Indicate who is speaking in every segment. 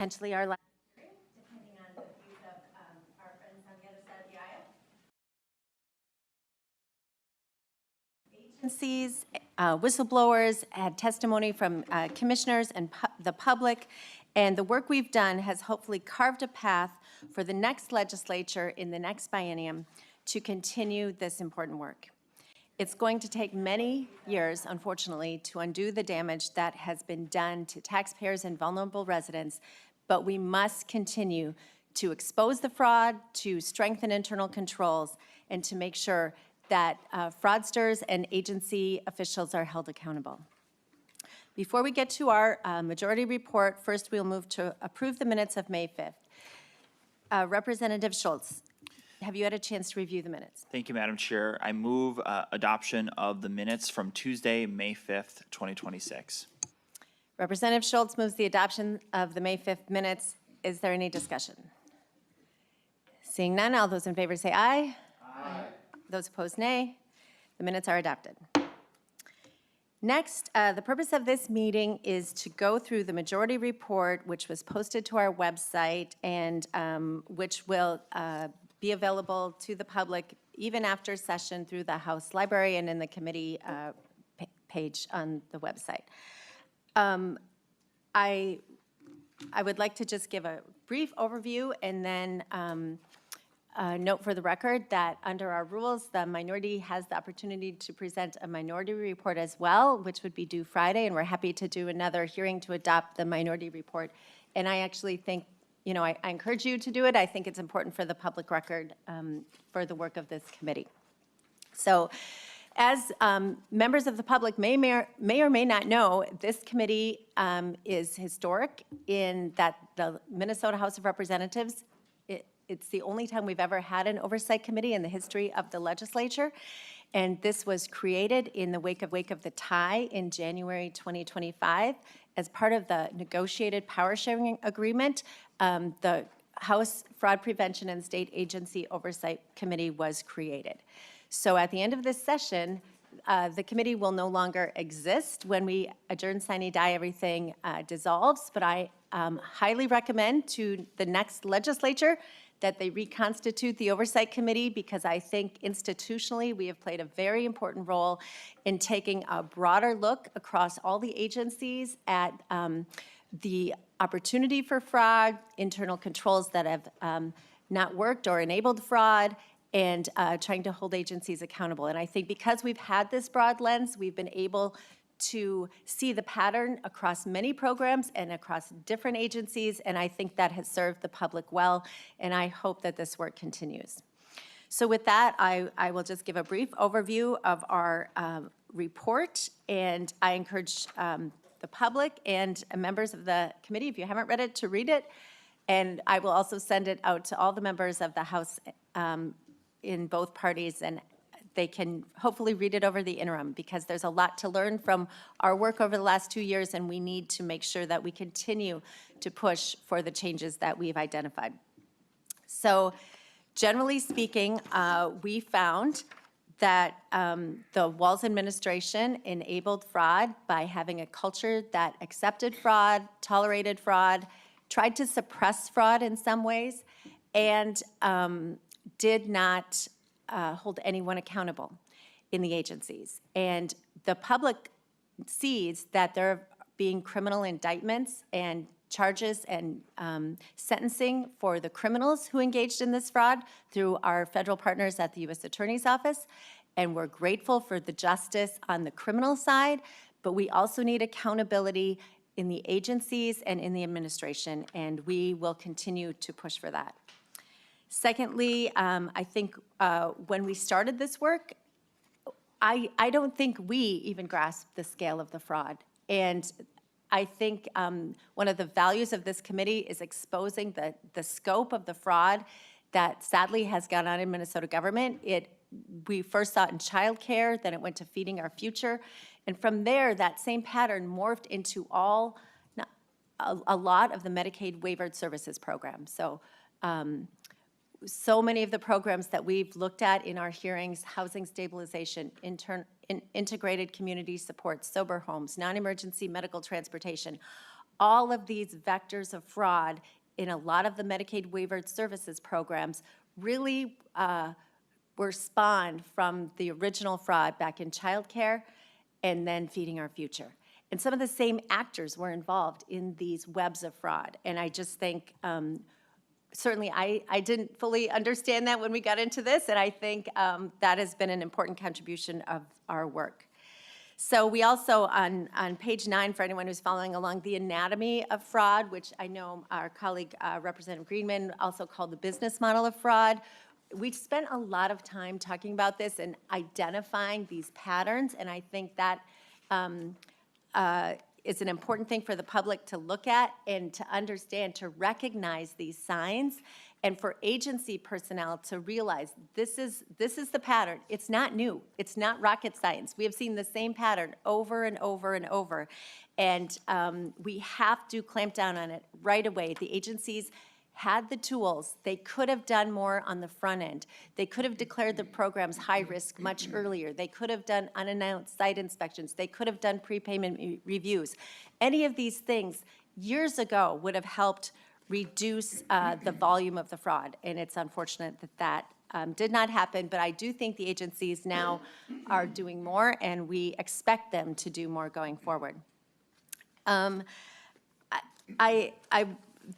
Speaker 1: Potentially our last hearing, depending on the views of our friends on the other side of the aisle. Agencies, whistleblowers had testimony from commissioners and the public, and the work we've done has hopefully carved a path for the next legislature in the next biennium to continue this important work. It's going to take many years, unfortunately, to undo the damage that has been done to taxpayers and vulnerable residents, but we must continue to expose the fraud, to strengthen internal controls, and to make sure that fraudsters and agency officials are held accountable. Before we get to our majority report, first we'll move to approve the minutes of May 5th. Representative Schultz, have you had a chance to review the minutes?
Speaker 2: Thank you, Madam Chair. I move adoption of the minutes from Tuesday, May 5th, 2026.
Speaker 1: Representative Schultz moves the adoption of the May 5th minutes. Is there any discussion? Seeing none, all those in favor say aye. Aye. Those opposed, nay. The minutes are adopted. Next, the purpose of this meeting is to go through the majority report, which was posted to our website and which will be available to the public even after session through the House Library and in the committee page on the website. I would like to just give a brief overview and then note for the record that under our rules, the minority has the opportunity to present a minority report as well, which would be due Friday, and we're happy to do another hearing to adopt the minority report. And I actually think, you know, I encourage you to do it. I think it's important for the public record for the work of this committee. So, as members of the public may or may not know, this committee is historic in that the Minnesota House of Representatives, it's the only time we've ever had an oversight committee in the history of the legislature. And this was created in the wake of the tie in January 2025 as part of the negotiated power sharing agreement. The House Fraud Prevention and State Agency Oversight Committee was created. So at the end of this session, the committee will no longer exist. When we adjourn, sine die, everything dissolves. But I highly recommend to the next legislature that they reconstitute the Oversight Committee, because I think institutionally we have played a very important role in taking a broader look across all the agencies at the opportunity for fraud, internal controls that have not worked or enabled fraud, and trying to hold agencies accountable. And I think because we've had this broad lens, we've been able to see the pattern across many programs and across different agencies, and I think that has served the public well, and I hope that this work continues. So with that, I will just give a brief overview of our report, and I encourage the public and members of the committee, if you haven't read it, to read it, and I will also send it out to all the members of the House in both parties, and they can hopefully read it over the interim, because there's a lot to learn from our work over the last 2 years, and we need to make sure that we continue to push for the changes that we've identified. So generally speaking, we found that the Walz administration enabled fraud by having a culture that accepted fraud, tolerated fraud, tried to suppress fraud in some ways, and did not hold anyone accountable in the agencies. And the public sees that there are being criminal indictments and charges and sentencing for the criminals who engaged in this fraud through our federal partners at the U.S. Attorney's Office. And we're grateful for the justice on the criminal side, but we also need accountability in the agencies and in the administration, and we will continue to push for that. Secondly, I think when we started this work, I don't think we even grasped the scale of the fraud. And I think one of the values of this committee is exposing the scope of the fraud that sadly has gone on in Minnesota government. We first saw it in childcare, then it went to feeding our future. And from there, that same pattern morphed into a lot of the Medicaid waivered services program. So many of the programs that we've looked at in our hearings, housing stabilization, integrated community support, sober homes, non-emergency medical transportation, all of these vectors of fraud in a lot of the Medicaid waivered services programs really were spawned from the original fraud back in childcare and then Feeding Our Future. And some of the same actors were involved in these webs of fraud. And I just think, certainly I didn't fully understand that when we got into this, and I think that has been an important contribution of our work. So we also, on page 9, for anyone who's following along, the anatomy of fraud, which I know our colleague Representative Greenman also called the business model of fraud. We've spent a lot of time talking about this and identifying these patterns, and I think that is an important thing for the public to look at and to understand, to recognize these signs, and for agency personnel to realize this is the pattern. It's not new. It's not rocket science. We have seen the same pattern over and over and over, and we have to clamp down on it right away. The agencies had the tools. They could have done more on the front end. They could have declared the programs high risk much earlier. They could have done unannounced site inspections. They could have done prepayment reviews. Any of these things years ago would have helped reduce the volume of the fraud, and it's unfortunate that did not happen, but I do think the agencies now are doing more, and we expect them to do more going forward.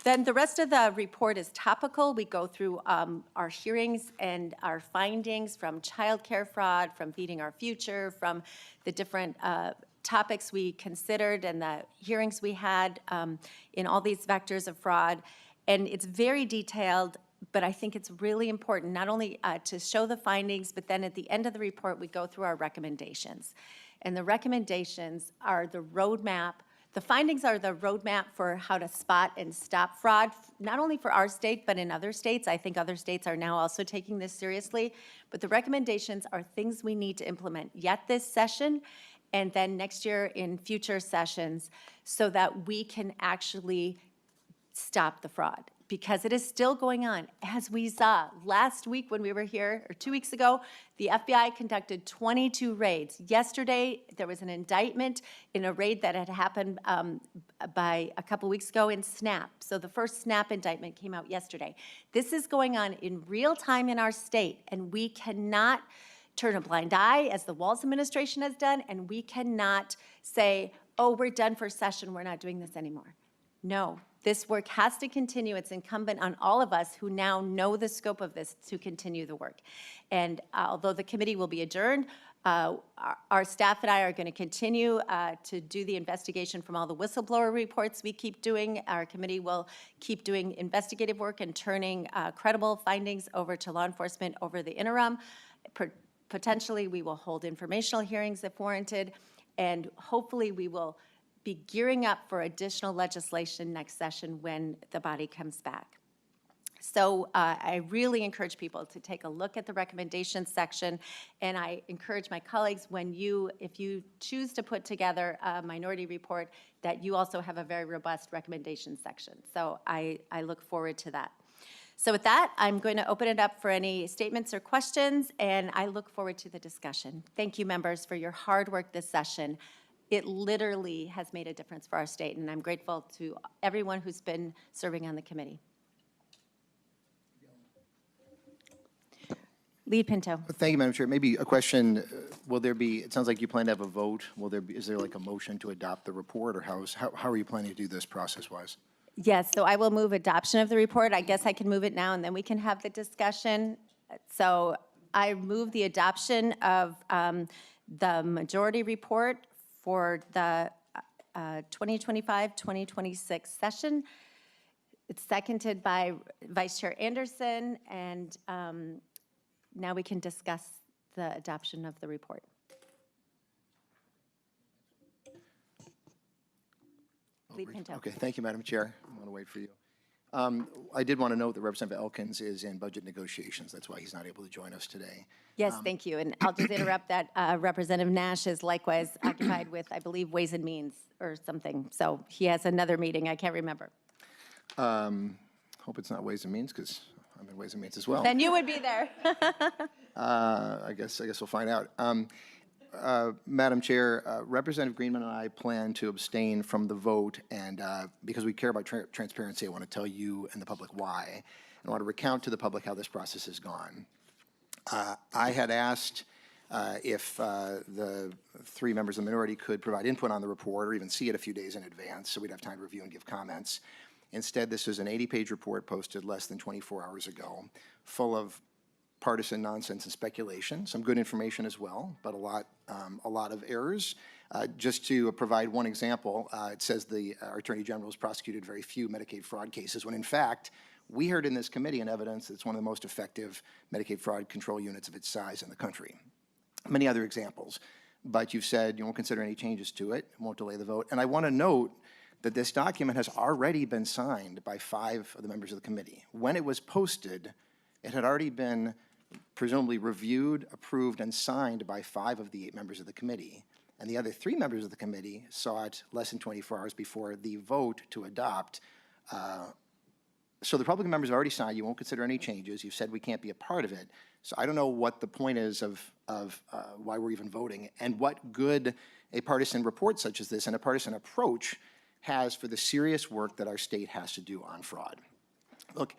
Speaker 1: Then the rest of the report is topical. We go through our hearings and our findings from childcare fraud, from Feeding Our Future, from the different topics we considered and the hearings we had in all these vectors of fraud. And it's very detailed, but I think it's really important not only to show the findings, but then at the end of the report, we go through our recommendations. And the recommendations are the roadmap. The findings are the roadmap for how to spot and stop fraud, not only for our state, but in other states. I think other states are now also taking this seriously. But the recommendations are things we need to implement yet this session and then next year in future sessions so that we can actually stop the fraud, because it is still going on. As we saw last week when we were here, or 2 weeks ago, the FBI conducted 22 raids. Yesterday, there was an indictment in a raid that had happened by a couple weeks ago in SNAP. So the first SNAP indictment came out yesterday. This is going on in real time in our state, and we cannot turn a blind eye, as the Walz administration has done, and we cannot say, oh, we're done for session, we're not doing this anymore. No, this work has to continue. It's incumbent on all of us who now know the scope of this to continue the work. And although the committee will be adjourned, our staff and I are going to continue to do the investigation from all the whistleblower reports we keep doing. Our committee will keep doing investigative work and turning credible findings over to law enforcement over the interim. Potentially, we will hold informational hearings if warranted, and hopefully we will be gearing up for additional legislation next session when the body comes back. So I really encourage people to take a look at the recommendations section, and I encourage my colleagues, if you choose to put together a minority report, that you also have a very robust recommendation section. So I look forward to that. So with that, I'm going to open it up for any statements or questions, and I look forward to the discussion. Thank you, members, for your hard work this session. It literally has made a difference for our state, and I'm grateful to everyone who's been serving on the committee. Lead Pinto.
Speaker 3: Thank you, Madam Chair. Maybe a question, will there be, it sounds like you plan to have a vote. Is there like a motion to adopt the report, or how are you planning to do this process-wise?
Speaker 1: Yes, so I will move adoption of the report. I guess I can move it now, and then we can have the discussion. So I move the adoption of the majority report for the 2025-2026 session. It's seconded by Vice Chair Anderson, and now we can discuss the adoption of the report. Lead Pinto.
Speaker 3: Okay, thank you, Madam Chair. I'm going to wait for you. I did want to note that Representative Elkins is in budget negotiations. That's why he's not able to join us today.
Speaker 1: Yes, thank you. And I'll just interrupt that Representative Nash is likewise occupied with, I believe, Ways and Means or something. So he has another meeting. I can't remember.
Speaker 3: Hope it's not Ways and Means, because I'm in Ways and Means as well.
Speaker 1: Then you would be there.
Speaker 3: I guess we'll find out. Madam Chair, Representative Greenman and I plan to abstain from the vote, and because we care about transparency, I want to tell you and the public why. And I want to recount to the public how this process has gone. I had asked if the three members of the minority could provide input on the report or even see it a few days in advance so we'd have time to review and give comments. Instead, this is an 80-page report posted less than 24 hours ago, full of partisan nonsense and speculation, some good information as well, but a lot of errors. Just to provide one example, it says our Attorney General has prosecuted very few Medicaid fraud cases, when in fact, we heard in this committee in evidence that it's one of the most effective Medicaid fraud control units of its size in the country. Many other examples, but you've said you won't consider any changes to it, won't delay the vote. And I want to note that this document has already been signed by 5 of the members of the committee. When it was posted, it had already been presumably reviewed, approved, and signed by 5 of the 8 members of the committee. And the other 3 members of the committee saw it less than 24 hours before the vote to adopt. So the Republican members have already signed. You won't consider any changes. You've said we can't be a part of it. So I don't know what the point is of why we're even voting and what good a partisan report such as this and a partisan approach has for the serious work that our state has to do on fraud. Look,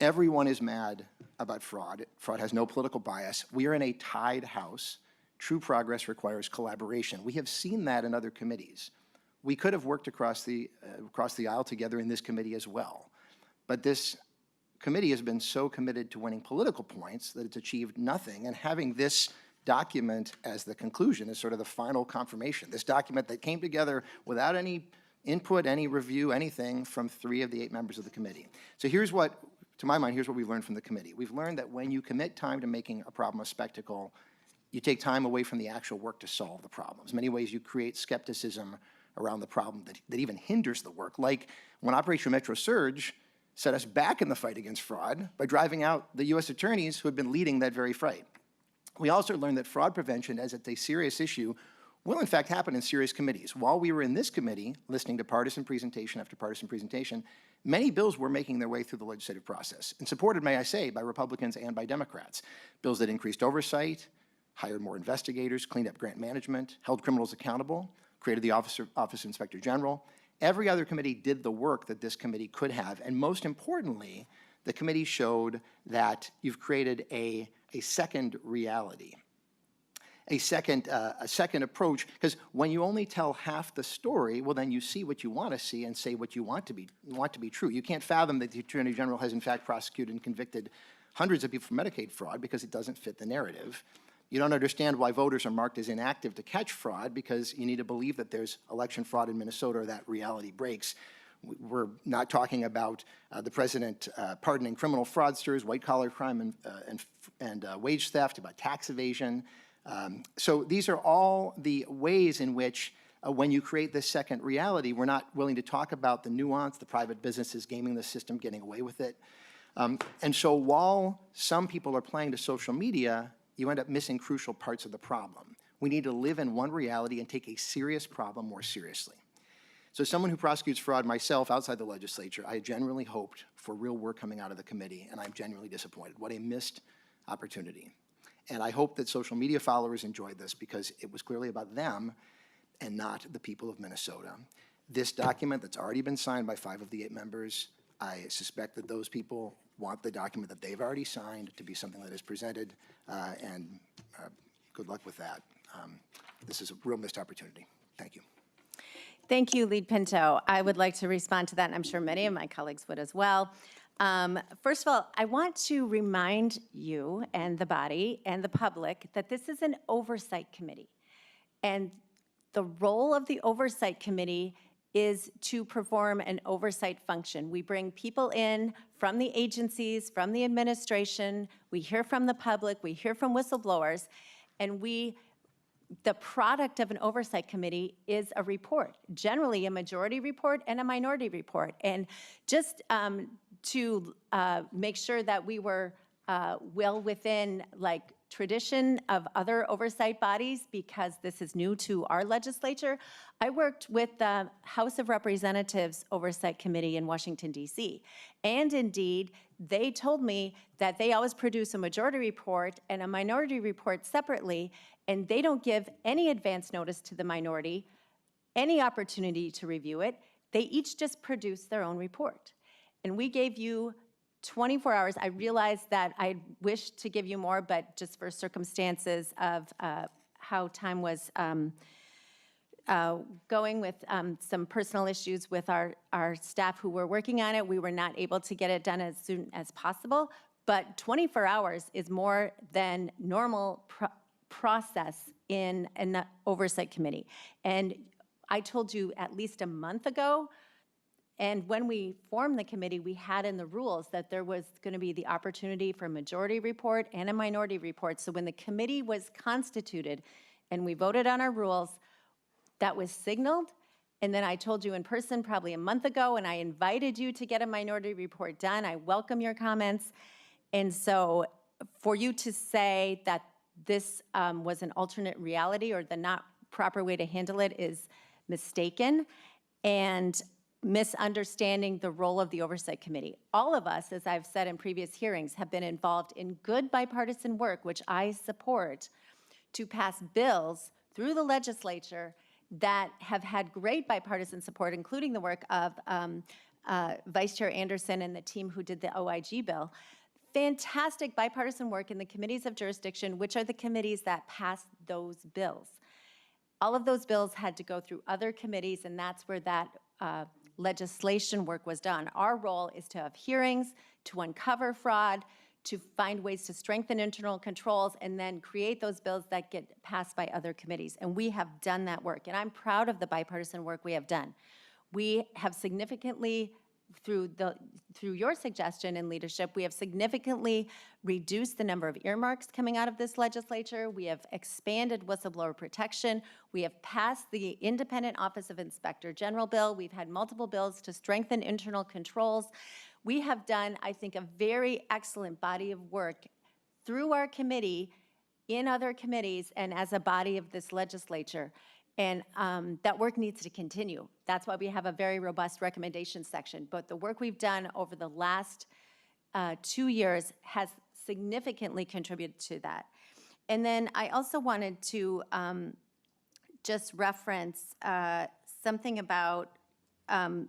Speaker 3: everyone is mad about fraud. Fraud has no political bias. We are in a tied House. True progress requires collaboration. We have seen that in other committees. We could have worked across the aisle together in this committee as well. But this committee has been so committed to winning political points that it's achieved nothing. And having this document as the conclusion is sort of the final confirmation. This document that came together without any input, any review, anything from 3 of the 8 members of the committee. So here's what, to my mind, here's what we've learned from the committee. We've learned that when you commit time to making a problem a spectacle, you take time away from the actual work to solve the problems. In many ways, you create skepticism around the problem that even hinders the work. Like when Operation Metro Surge set us back in the fight against fraud by driving out the U.S. attorneys who had been leading that very fight. We also learned that fraud prevention, as it's a serious issue, will in fact happen in serious committees. While we were in this committee, listening to partisan presentation after partisan presentation, many bills were making their way through the legislative process, and supported, may I say, by Republicans and by Democrats. Bills that increased oversight, hired more investigators, cleaned up grant management, held criminals accountable, created the Office of Inspector General. Every other committee did the work that this committee could have, and most importantly, the committee showed that you've created a second reality. A second approach, because when you only tell half the story, well, then you see what you want to see and say what you want to be true. You can't fathom that the Attorney General has in fact prosecuted and convicted hundreds of people for Medicaid fraud because it doesn't fit the narrative. You don't understand why voters are marked as inactive to catch fraud because you need to believe that there's election fraud in Minnesota or that reality breaks. We're not talking about the president pardoning criminal fraudsters, white-collar crime and wage theft, about tax evasion. So these are all the ways in which when you create this second reality, we're not willing to talk about the nuance, the private businesses gaming the system, getting away with it. And so while some people are playing to social media, you end up missing crucial parts of the problem. We need to live in one reality and take a serious problem more seriously. So as someone who prosecutes fraud myself outside the legislature, I genuinely hoped for real work coming out of the committee, and I'm genuinely disappointed. What a missed opportunity. And I hope that social media followers enjoyed this because it was clearly about them and not the people of Minnesota. This document that's already been signed by 5 of the 8 members, I suspect that those people want the document that they've already signed to be something that is presented, and good luck with that. This is a real missed opportunity. Thank you.
Speaker 1: Thank you, Lead Pinto. I would like to respond to that, and I'm sure many of my colleagues would as well. First of all, I want to remind you and the body and the public that this is an oversight committee. And the role of the oversight committee is to perform an oversight function. We bring people in from the agencies, from the administration, we hear from the public, we hear from whistleblowers, and the product of an oversight committee is a report, generally a majority report and a minority report. And just to make sure that we were well within like tradition of other oversight bodies, because this is new to our legislature, I worked with the House of Representatives Oversight Committee in Washington, D.C. And indeed, they told me that they always produce a majority report and a minority report separately, and they don't give any advance notice to the minority, any opportunity to review it. They each just produce their own report. And we gave you 24 hours. I realized that I wished to give you more, but just for circumstances of how time was going with some personal issues with our staff who were working on it, we were not able to get it done as soon as possible. But 24 hours is more than normal process in the Oversight Committee. And I told you at least a month ago, and when we formed the committee, we had in the rules that there was going to be the opportunity for a majority report and a minority report. So when the committee was constituted and we voted on our rules, that was signaled. And then I told you in person probably a month ago, and I invited you to get a minority report done. I welcome your comments. And so for you to say that this was an alternate reality or the not proper way to handle it is mistaken and misunderstanding the role of the Oversight Committee. All of us, as I've said in previous hearings, have been involved in good bipartisan work, which I support, to pass bills through the legislature that have had great bipartisan support, including the work of Vice Chair Anderson and the team who did the OIG bill. Fantastic bipartisan work in the committees of jurisdiction, which are the committees that pass those bills. All of those bills had to go through other committees, and that's where that legislation work was done. Our role is to have hearings, to uncover fraud, to find ways to strengthen internal controls, and then create those bills that get passed by other committees. And we have done that work, and I'm proud of the bipartisan work we have done. We have significantly, through your suggestion and leadership, we have significantly reduced the number of earmarks coming out of this legislature. We have expanded whistleblower protection. We have passed the Independent Office of Inspector General bill. We've had multiple bills to strengthen internal controls. We have done, I think, a very excellent body of work through our committee, in other committees, and as a body of this legislature. And that work needs to continue. That's why we have a very robust recommendation section. But the work we've done over the last 2 years has significantly contributed to that. And then I also wanted to just reference something about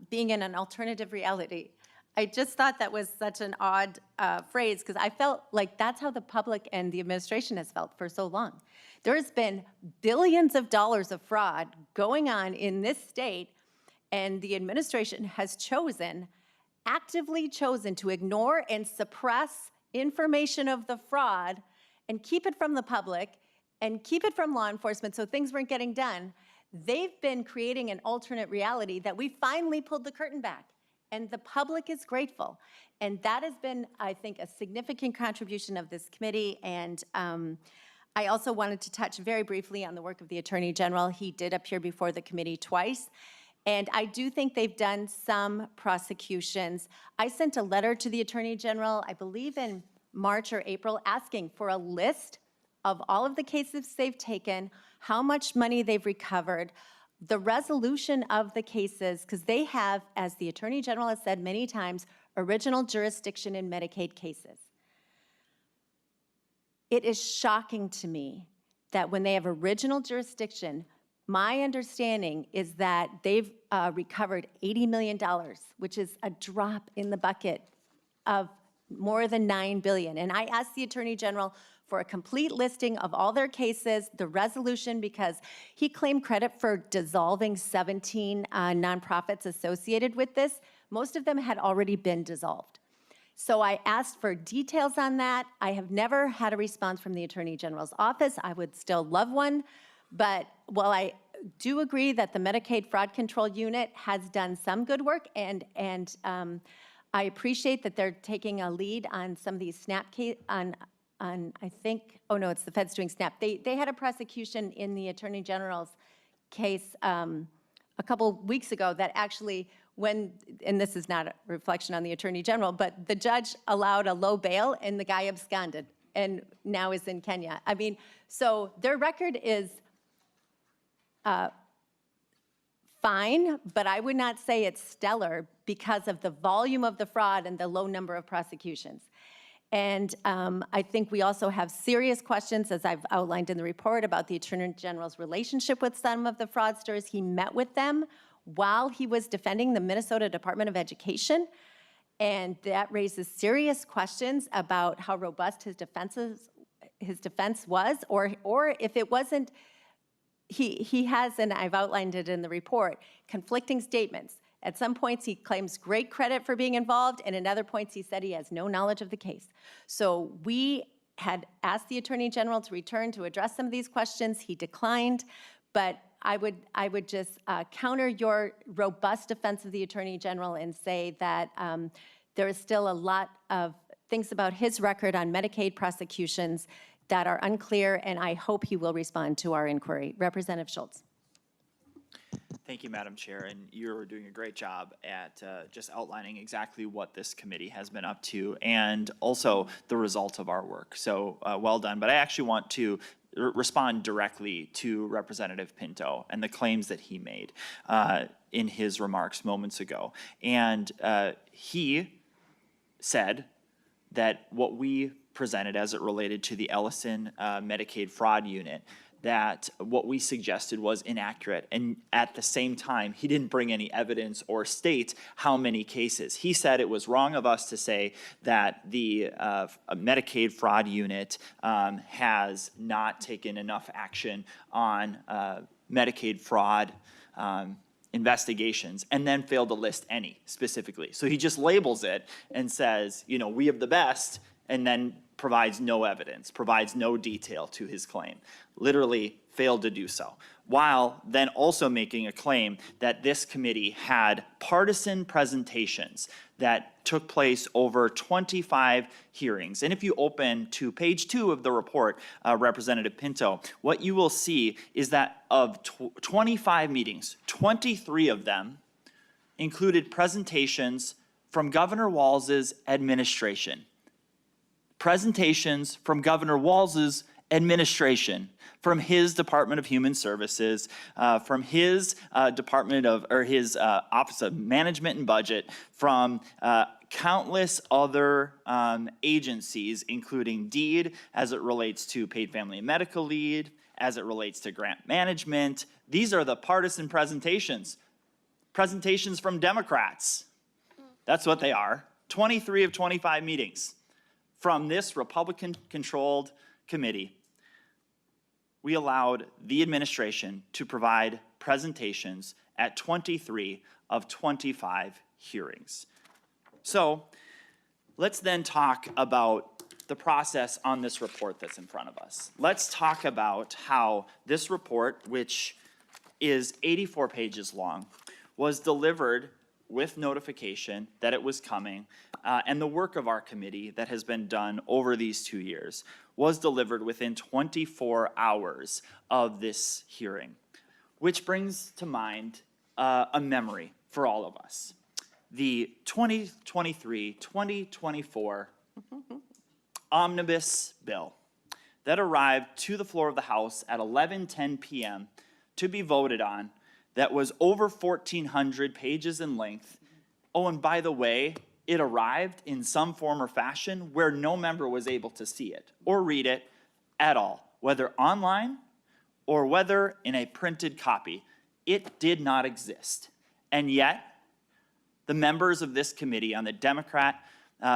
Speaker 1: being in an alternative reality. I just thought that was such an odd phrase, because I felt like that's how the public and the administration has felt for so long. There's been billions of dollars of fraud going on in this state, and the administration has actively chosen to ignore and suppress information of the fraud and keep it from the public and keep it from law enforcement so things weren't getting done. They've been creating an alternate reality that we finally pulled the curtain back. And the public is grateful. And that has been, I think, a significant contribution of this committee. And I also wanted to touch very briefly on the work of the Attorney General. He did appear before the committee twice. And I do think they've done some prosecutions. I sent a letter to the Attorney General, I believe in March or April, asking for a list of all of the cases they've taken, how much money they've recovered, the resolution of the cases, because they have, as the Attorney General has said many times, original jurisdiction in Medicaid cases. It is shocking to me that when they have original jurisdiction, my understanding is that they've recovered $80 million, which is a drop in the bucket of more than $9 billion. And I asked the Attorney General for a complete listing of all their cases, the resolution, because he claimed credit for dissolving 17 nonprofits associated with this. Most of them had already been dissolved. So I asked for details on that. I have never had a response from the Attorney General's office. I would still love one. But while I do agree that the Medicaid Fraud Control Unit has done some good work, and I appreciate that they're taking a lead on some of these SNAP cases, on I think, oh no, it's the feds doing SNAP. They had a prosecution in the Attorney General's case a couple weeks ago that actually, and this is not a reflection on the Attorney General, but the judge allowed a low bail and the guy absconded. and now is in Kenya. I mean, so their record is fine, but I would not say it's stellar because of the volume of the fraud and the low number of prosecutions. And I think we also have serious questions, as I've outlined in the report, about the Attorney General's relationship with some of the fraudsters. He met with them while he was defending the Minnesota Department of Education, and that raises serious questions about how robust his defense was, or if it wasn't. He has, and I've outlined it in the report, conflicting statements. At some points, he claims great credit for being involved, and at other points, he said he has no knowledge of the case. So we had asked the Attorney General to return to address some of these questions. He declined, but I would just counter your robust defense of the Attorney General and say that there is still a lot of things about his record on Medicaid prosecutions that are unclear, and I hope he will respond to our inquiry. Representative Schultz.
Speaker 2: Thank you, Madam Chair, and you're doing a great job at just outlining exactly what this committee has been up to and also the result of our work. So well done. But I actually want to respond directly to Representative Pinto and the claims that he made in his remarks moments ago. And he said that what we presented as it related to the Ellison Medicaid fraud unit, that what we suggested was inaccurate. And at the same time, he didn't bring any evidence or state how many cases. He said it was wrong of us to say that the Medicaid fraud unit has not taken enough action on Medicaid fraud investigations, and then failed to list any specifically. So he just labels it and says, you know, we have the best, and then provides no evidence, provides no detail to his claim. Literally failed to do so, while then also making a claim that this committee had partisan presentations that took place over 25 hearings. And if you open to page 2 of the report, Representative Pinto, what you will see is that of 25 meetings, 23 of them included presentations from Governor Walz's administration. Presentations from Governor Walz's administration, from his Department of Human Services, from his Department of, or his Office of Management and Budget, from countless other agencies, including DEED, as it relates to paid family and medical leave, as it relates to grant management. These are the partisan presentations. Presentations from Democrats. That's what they are. 23 of 25 meetings from this Republican-controlled committee. We allowed the administration to provide presentations at 23 of 25 hearings. So let's then talk about the process on this report that's in front of us. Let's talk about how this report, which is 84 pages long, was delivered with notification that it was coming, and the work of our committee that has been done over these 2 years was delivered within 24 hours of this hearing, which brings to mind a memory for all of us. The 2023-2024 omnibus bill that arrived to the floor of the House at 11:10 p.m. to be voted on, that was over 1,400 pages in length. Oh, and by the way, it arrived in some form or fashion where no member was able to see it or read it at all, whether online or whether in a printed copy. It did not exist. And yet, the members of this committee on the Democrat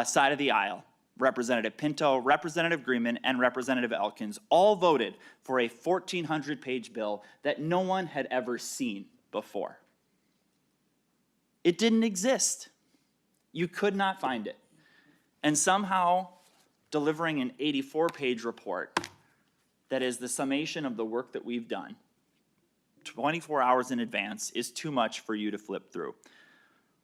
Speaker 2: side of the aisle, Representative Pinto, Representative Greenman, and Representative Elkins, all voted for a 1,400-page bill that no one had ever seen before. It didn't exist. You could not find it. And somehow, delivering an 84-page report that is the summation of the work that we've done 24 hours in advance is too much for you to flip through.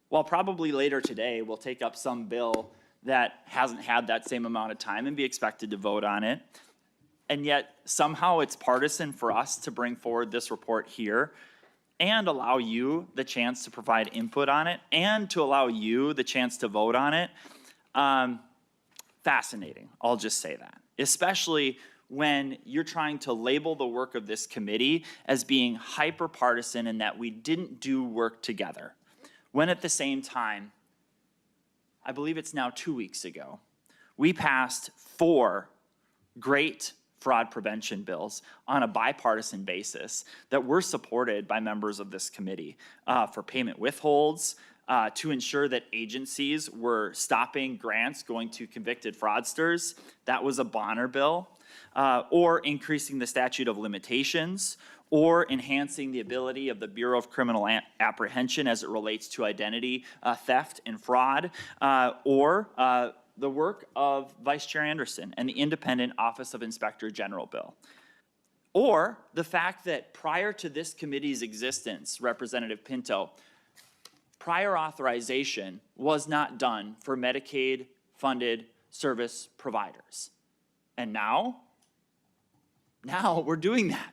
Speaker 2: While probably later today we'll take up some bill that hasn't had that same amount of time and be expected to vote on it, and yet somehow it's partisan for us to bring forward this report here and allow you the chance to provide input on it and to allow you the chance to vote on it. fascinating. I'll just say that, especially when you're trying to label the work of this committee as being hyper-partisan and that we didn't do work together. When at the same time, I believe it's now 2 weeks ago, we passed 4 great fraud prevention bills on a bipartisan basis that were supported by members of this committee for payment withholds, to ensure that agencies were stopping grants going to convicted fraudsters. That was a Bonner bill. Or increasing the statute of limitations, or enhancing the ability of the Bureau of Criminal Apprehension as it relates to identity theft and fraud, or the work of Vice Chair Anderson and the Independent Office of Inspector General bill. Or the fact that prior to this committee's existence, Representative Pinto, prior authorization was not done for Medicaid-funded service providers. And now we're doing that.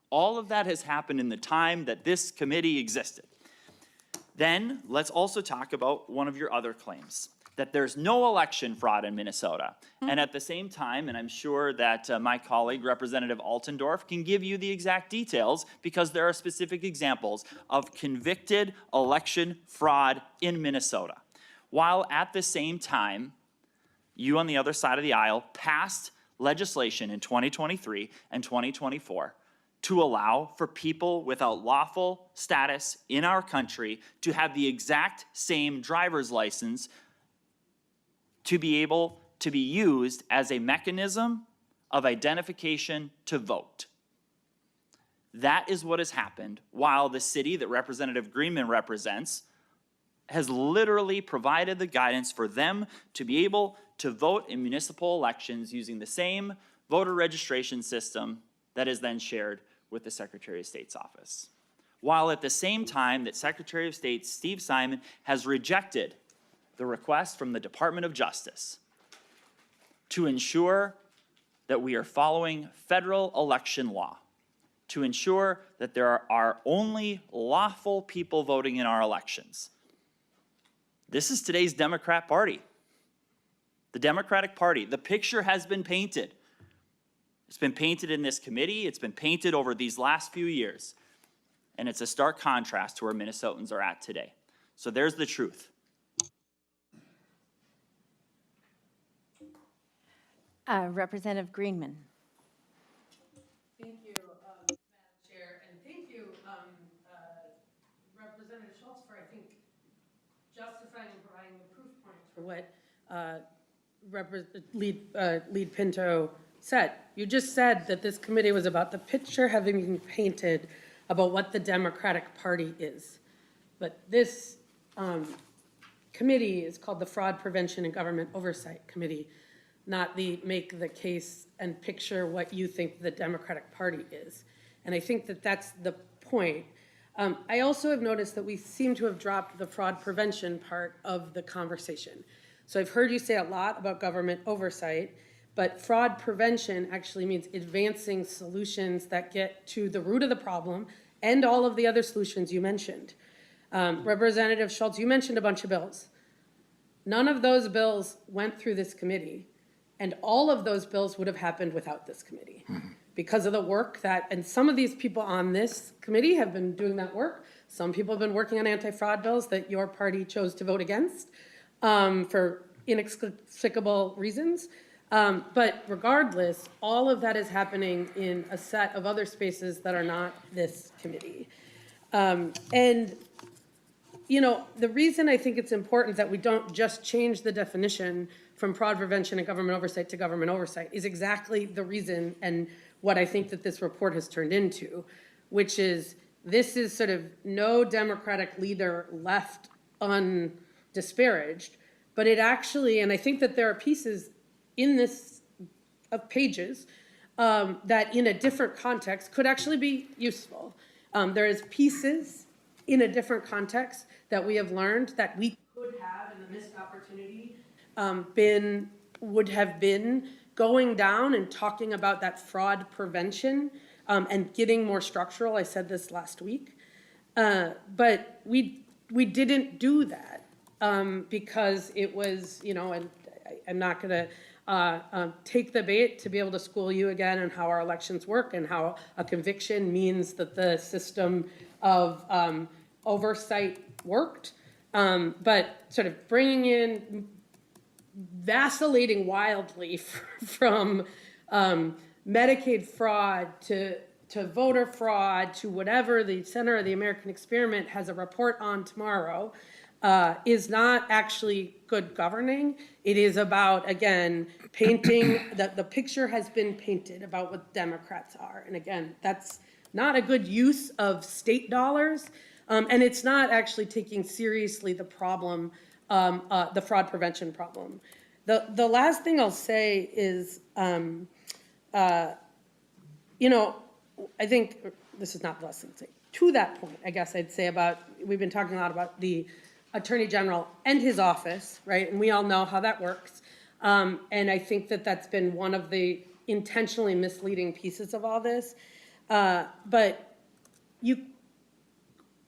Speaker 2: All of that has happened in the time that this committee existed. Then let's also talk about one of your other claims, that there's no election fraud in Minnesota. And at the same time, and I'm sure that my colleague, Representative Altendorf, can give you the exact details because there are specific examples of convicted election fraud in Minnesota. While at the same time, you on the other side of the aisle passed legislation in 2023 and 2024 to allow for people without lawful status in our country to have the exact same driver's license to be able to be used as a mechanism of identification to vote. That is what has happened while the city that Representative Greenman represents has literally provided the guidance for them to be able to vote in municipal elections using the same voter registration system that is then shared with the Secretary of State's office. While at the same time that Secretary of State Steve Simon has rejected the request from the Department of Justice to ensure that we are following federal election law, to ensure that there are only lawful people voting in our elections. This is today's Democrat Party. The Democratic Party. The picture has been painted. It's been painted in this committee. It's been painted over these last few years. And it's a stark contrast to where Minnesotans are at today. So there's the truth.
Speaker 1: Representative Greenman.
Speaker 4: Thank you, Madam Chair, and thank you, Representative Schultz, for, I think, justifying and providing the proof points for what Lead Pinto said. You just said that this committee was about the picture having been painted about what the Democratic Party is. But this committee is called the Fraud Prevention and Government Oversight Committee, not the make the case and picture what you think the Democratic Party is. And I think that that's the point. I also have noticed that we seem to have dropped the fraud prevention part of the conversation. So I've heard you say a lot about government oversight, but fraud prevention actually means advancing solutions that get to the root of the problem and all of the other solutions you mentioned. Representative Schultz, you mentioned a bunch of bills. None of those bills went through this committee, and all of those bills would have happened without this committee because of the work that, and some of these people on this committee have been doing that work. Some people have been working on anti-fraud bills that your party chose to vote against for inexplicable reasons. But regardless, all of that is happening in a set of other spaces that are not this committee. And, you know, the reason I think it's important that we don't just change the definition from fraud prevention and government oversight to government oversight is exactly the reason and what I think that this report has turned into, which is this is sort of no Democratic leader left undisparaged, but it actually, and I think that there are pieces in this of pages that in a different context could actually be useful. There is pieces in a different context that we have learned that we could have in the missed opportunity would have been going down and talking about that fraud prevention and getting more structural. I said this last week, but we didn't do that because it was, you know, and am not going to take the bait to be able to school you again on how our elections work and how a conviction means that the system of oversight worked. But sort of bringing in, vacillating wildly from Medicaid fraud to voter fraud to whatever the Center of the American Experiment has a report on tomorrow is not actually good governing. It is about, again, painting, that the picture has been painted about what Democrats are. And again, that's not a good use of state dollars. And it's not actually taking seriously the problem, the fraud prevention problem. The last thing I'll say is, you know, I think this is not the last thing to say. To that point, I guess I'd say about, we've been talking a lot about the Attorney General and his office, right? And we all know how that works. And I think that that's been one of the intentionally misleading pieces of all this. But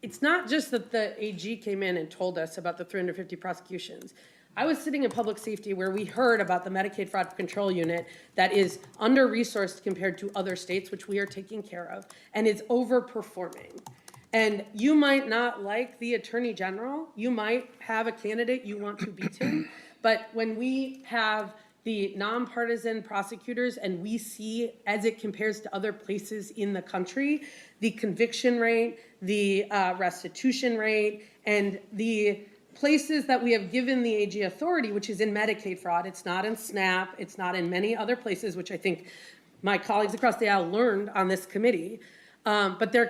Speaker 4: it's not just that the AG came in and told us about the 350 prosecutions. I was sitting in public safety where we heard about the Medicaid Fraud Control Unit that is under-resourced compared to other states, which we are taking care of, and is overperforming. And you might not like the Attorney General. You might have a candidate you want to beat him. But when we have the nonpartisan prosecutors and we see, as it compares to other places in the country, the conviction rate, the restitution rate, and the places that we have given the AG authority, which is in Medicaid fraud, it's not in SNAP, it's not in many other places, which I think my colleagues across the aisle learned on this committee, but their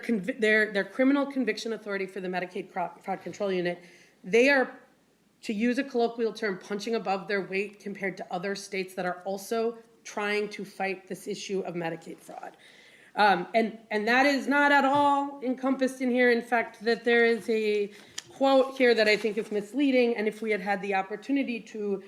Speaker 4: criminal conviction authority for the Medicaid Fraud Control Unit, they are, to use a colloquial term, punching above their weight compared to other states that are also trying to fight this issue of Medicaid fraud. And that is not at all encompassed in here. In fact, that there is a quote here that I think is misleading, and if we had had the opportunity to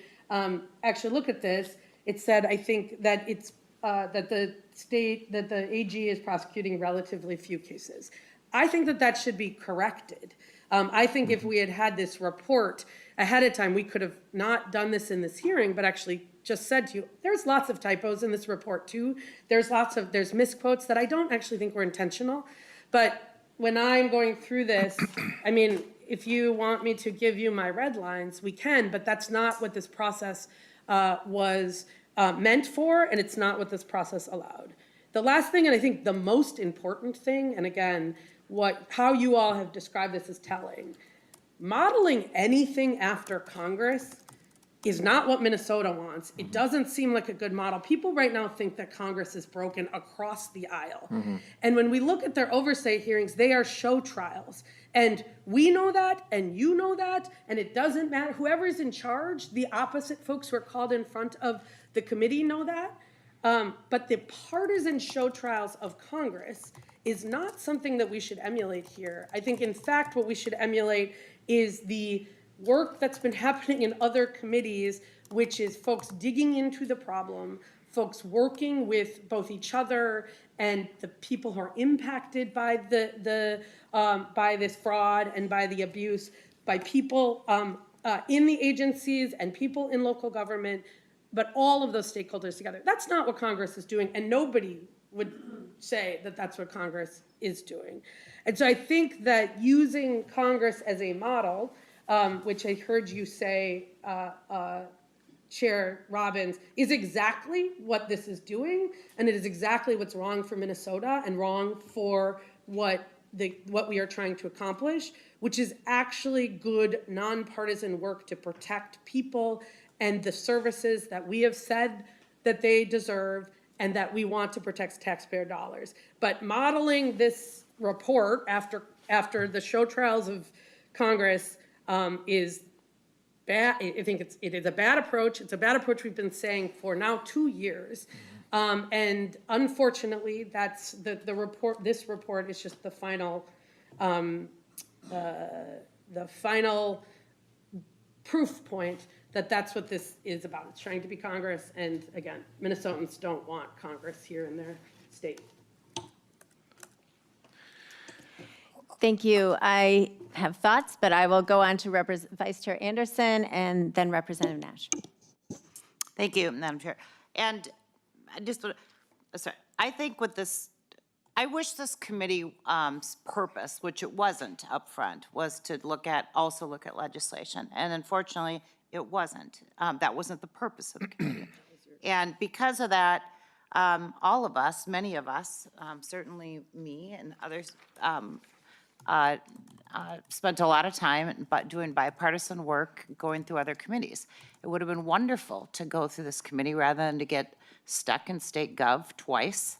Speaker 4: actually look at this, it said, I think that it's that the AG is prosecuting relatively few cases. I think that that should be corrected. I think if we had had this report ahead of time, we could have not done this in this hearing, but actually just said to you, there's lots of typos in this report too. There's misquotes that I don't actually think were intentional. But when I'm going through this, I mean, if you want me to give you my red lines, we can, but that's not what this process was meant for, and it's not what this process allowed. The last thing, and I think the most important thing, and again, how you all have described this is telling. Modeling anything after Congress is not what Minnesota wants. It doesn't seem like a good model. People right now think that Congress is broken across the aisle. And when we look at their oversight hearings, they are show trials. And we know that, and you know that, and it doesn't matter. Whoever's in charge, the opposite folks who are called in front of the committee know that. But the partisan show trials of Congress is not something that we should emulate here. I think, in fact, what we should emulate is the work that's been happening in other committees, which is folks digging into the problem, folks working with both each other and the people who are impacted by by this fraud and by the abuse, by people in the agencies and people in local government, but all of those stakeholders together. That's not what Congress is doing, and nobody would say that that's what Congress is doing. And so I think that using Congress as a model, which I heard you say, Chair Robbins, is exactly what this is doing, and it is exactly what's wrong for Minnesota and wrong for what we are trying to accomplish, which is actually good nonpartisan work to protect people and the services that we have said that they deserve and that we want to protect taxpayer dollars. But modeling this report after the show trials of Congress is bad. I think it is a bad approach. It's a bad approach we've been saying for now 2 years. And unfortunately, that's the report. This report is just the final proof point that that's what this is about. It's trying to be Congress, and again, Minnesotans don't want Congress here in their state.
Speaker 1: Thank you. I have thoughts, but I will go on to Vice Chair Anderson and then Representative Nash.
Speaker 5: Thank you, Madam Chair. And I just, sorry, I think with this, I wish this committee, purpose, which it wasn't upfront, was to also look at legislation. And unfortunately, it wasn't. That wasn't the purpose of the committee. And because of that, all of us, many of us, certainly me and others, spent a lot of time doing bipartisan work, going through other committees. It would have been wonderful to go through this committee rather than to get stuck in state gov twice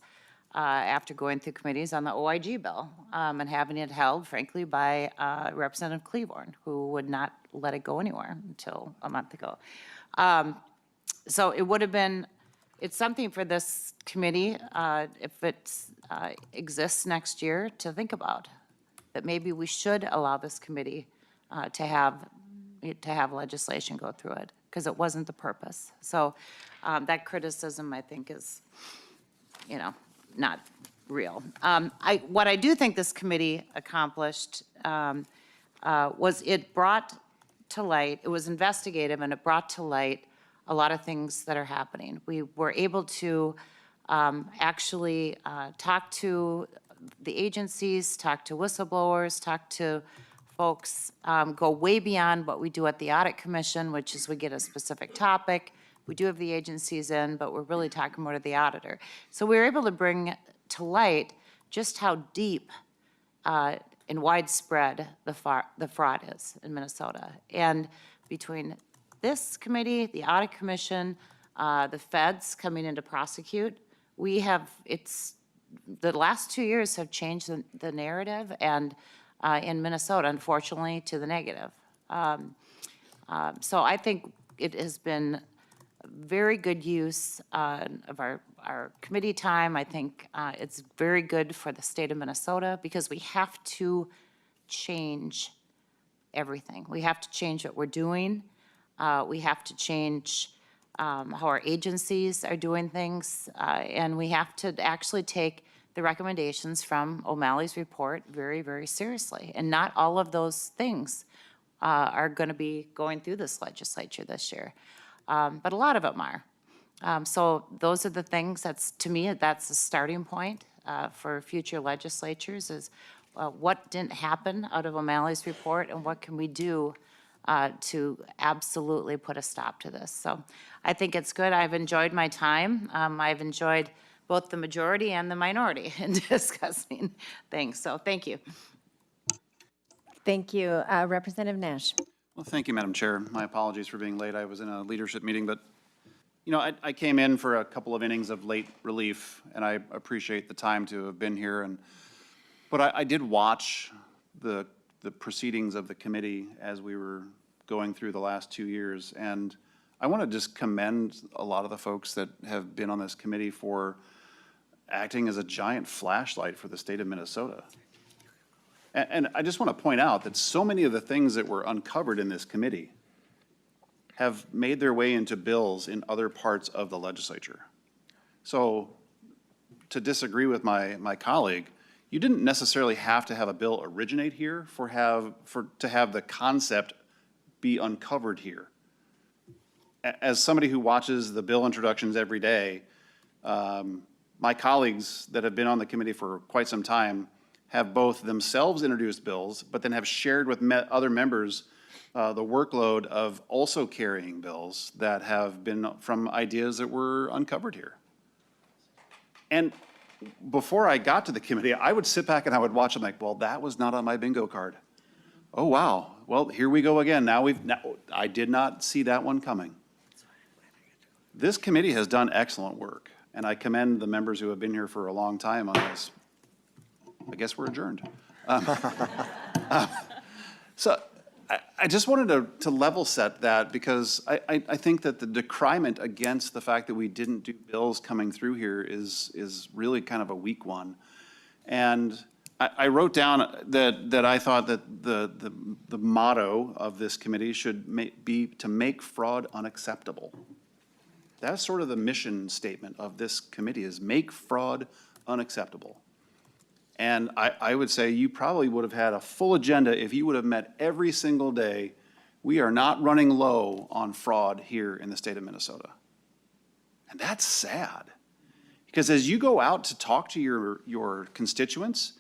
Speaker 5: after going through committees on the OIG bill and having it held, frankly, by Representative Cleaborn, who would not let it go anywhere until a month ago. So it would have been, it's something for this committee, if it exists next year, to think about. That maybe we should allow this committee to have legislation go through it, because it wasn't the purpose. So that criticism, I think, is, not real. What I do think this committee accomplished was it brought to light, it was investigative, and it brought to light a lot of things that are happening. We were able to actually talk to the agencies, talk to whistleblowers, talk to folks, go way beyond what we do at the Audit Commission, which is we get a specific topic. We do have the agencies in, but we're really talking more to the auditor. So we were able to bring to light just how deep and widespread the fraud is in Minnesota. And between this committee, the Audit Commission, the feds coming in to prosecute, the last 2 years have changed the narrative and in Minnesota, unfortunately, to the negative. So I think it has been very good use of our committee time. I think it's very good for the state of Minnesota because we have to change everything. We have to change what we're doing. We have to change how our agencies are doing things, and we have to actually take the recommendations from O'Malley's report very, very seriously. And not all of those things are going to be going through this legislature this year, but a lot of them are. So those are the things to me, that's the starting point for future legislatures is what didn't happen out of O'Malley's report and what can we do to absolutely put a stop to this. So I think it's good. I've enjoyed my time. I've enjoyed both the majority and the minority in discussing things. So thank you.
Speaker 1: Thank you. Representative Nash.
Speaker 6: Well, thank you, Madam Chair. My apologies for being late. I was in a leadership meeting, but I came in for a couple of innings of late relief, and I appreciate the time to have been here. But I did watch the proceedings of the committee as we were going through the last 2 years, and I want to just commend a lot of the folks that have been on this committee for acting as a giant flashlight for the state of Minnesota. And I just want to point out that so many of the things that were uncovered in this committee have made their way into bills in other parts of the legislature. So to disagree with my colleague, you didn't necessarily have to have a bill originate here to have the concept be uncovered here. As somebody who watches the bill introductions every day, my colleagues that have been on the committee for quite some time have both themselves introduced bills, but then have shared with other members the workload of also carrying bills that have been from ideas that were uncovered here. And before I got to the committee, I would sit back and I would watch them like, well, that was not on my bingo card. Oh, wow. Well, here we go again. Now I did not see that one coming. This committee has done excellent work, and I commend the members who have been here for a long time on this. I guess we're adjourned. So I just wanted to level set that because I think that the decrement against the fact that we didn't do bills coming through here is really kind of a weak one. And I wrote down that I thought that the motto of this committee should be to make fraud unacceptable. That's sort of the mission statement of this committee is make fraud unacceptable. And I would say you probably would have had a full agenda if you would have met every single day. We are not running low on fraud here in the state of Minnesota. And that's sad. Because as you go out to talk to your constituents,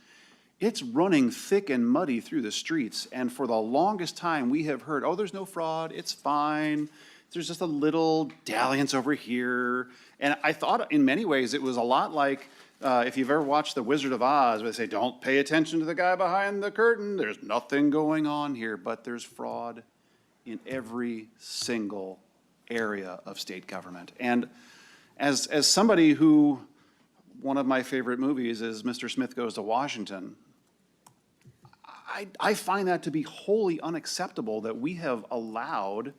Speaker 6: it's running thick and muddy through the streets. And for the longest time, we have heard, oh, there's no fraud, it's fine. There's just a little dalliance over here. And I thought in many ways it was a lot like if you've ever watched The Wizard of Oz, where they say, don't pay attention to the guy behind the curtain. There's nothing going on here, but there's fraud in every single area of state government. And as somebody who, one of my favorite movies is Mr. Smith Goes to Washington, I find that to be wholly unacceptable that we have allowed